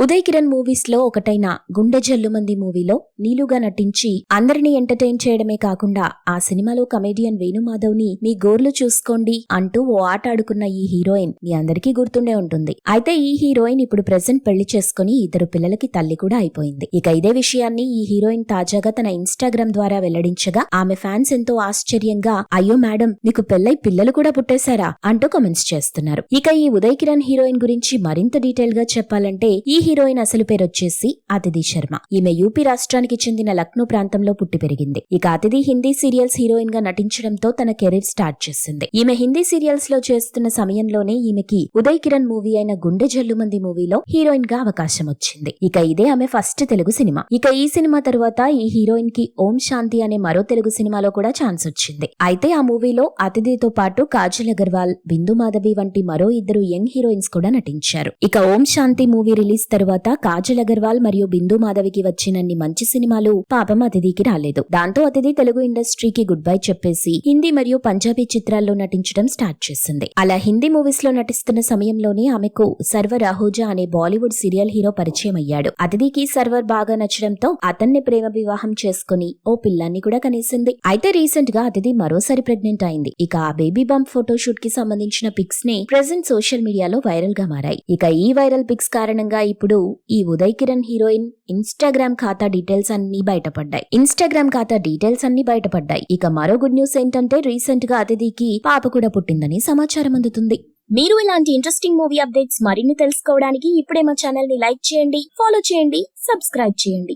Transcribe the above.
Uday Kiran movies లో ఒకటైన గుండె జల్లుమంది మూవీలో నీలుగా నటించి అందరినీ ఎంటర్టైన్ చేయడమే కాకుండా ఆ సినిమాలో కమెడియన్ వేణుమాధవ్ ని మీ గోర్లు చూసుకోండి అంటూ ఓ ఆట ఆడుకున్న ఈ హీరోయిన్ మీ అందరికీ గుర్తుండే ఉంటుంది. అయితే ఈ హీరోయిన్ ఇప్పుడు ప్రెజెంట్ పెళ్లి చేసుకుని ఇద్దరు పిల్లలకి తల్లి కూడా అయిపోయింది. ఇక ఇదే విషయాన్ని ఈ హీరోయిన్ తాజాగా తన ఇన్స్టాగ్రామ్ ద్వారా వెల్లడించగా ఆమె ఫ్యాన్స్ ఎంతో ఆశ్చర్యంగా అయ్యో మేడం మీకు పెళ్లై పిల్లలు కూడా పుట్టేశారా అంటూ కామెంట్స్ చేస్తున్నారు. ఇక ఈ ఉదయ్ కిరణ్ హీరోయిన్ గురించి మరింత డీటెయిల్ గా చెప్పాలంటే ఈ హీరోయిన్ అసలు పేరొచ్చేసి అతిథి శర్మ. ఈమె యూపీ రాష్ట్రానికి చెందిన లక్నో ప్రాంతంలో పుట్టి పెరిగింది. ఇక అతిథి హిందీ సీరియల్స్ హీరోయిన్ గా నటించడంతో తన కెరీర్ స్టార్ట్ చేసింది. ఈమె హిందీ సీరియల్స్ లో చేస్తున్న సమయంలోనే ఈమెకి ఉదయ్ కిరణ్ మూవీ అయిన గుండె జల్లుమంది మూవీలో హీరోయిన్ గా అవకాశం వచ్చింది. ఇక ఇదే ఆమె ఫస్ట్ తెలుగు సినిమా. ఇక ఈ సినిమా తరువాత ఈ హీరోయిన్ కి ఓం శాంతి అనే మరో తెలుగు సినిమాలో కూడా ఛాన్స్ వచ్చింది. అయితే ఆ మూవీలో అతిథితో పాటు కాజల్ అగర్వాల్, బిందు మాధవి వంటి మరో ఇద్దరు యంగ్ హీరోయిన్స్ కూడా నటించారు. ఇక ఓం శాంతి మూవీ రిలీజ్ తరువాత కాజల్ అగర్వాల్ మరియు బిందు మాధవికి వచ్చినన్ని మంచి సినిమాలు పాపం అతిథికి రాలేదు. దాంతో అతిథి తెలుగు ఇండస్ట్రీకి గుడ్ బై చెప్పేసి హిందీ మరియు పంజాబీ చిత్రాల్లో నటించడం స్టార్ట్ చేసింది. అలా హిందీ మూవీస్ లో నటిస్తున్న సమయంలోనే ఆమెకు సర్వర్ అహూజా అనే బాలీవుడ్ సీరియల్ హీరో పరిచయం అయ్యాడు. అతిథికి సర్వర్ బాగా నచ్చడంతో అతన్ని ప్రేమ వివాహం చేసుకుని ఓ పిల్లాన్ని కూడా కనేసింది. అయితే రీసెంట్ గా అతిథి మరోసారి ప్రెగ్నెంట్ అయింది. ఇక ఆ బేబీ బంప్ ఫోటోషూట్ కి సంబంధించిన పిక్స్ ని ప్రెజెంట్ సోషల్ మీడియాలో వైరల్ గా మారాయి. ఇక ఈ వైరల్ పిక్స్ కారణంగా ఇప్పుడు ఈ ఉదయ్ కిరణ్ హీరోయిన్ ఇన్స్టాగ్రామ్ ఖాతా డీటెయిల్స్ అన్ని బయటపడ్డాయి. ఇక మరో గుడ్ న్యూస్ ఏంటంటే రీసెంట్ గా అతిథికి పాప కూడా పుట్టిందని సమాచారం అందుతుంది. మీరు ఇలాంటి ఇంట్రెస్టింగ్ మూవీ అప్డేట్స్ మరిన్ని తెలుసుకోవడానికి ఇప్పుడే మా ఛానల్ ని లైక్ చేయండి, ఫాలో చేయండి, సబ్స్క్రైబ్ చేయండి.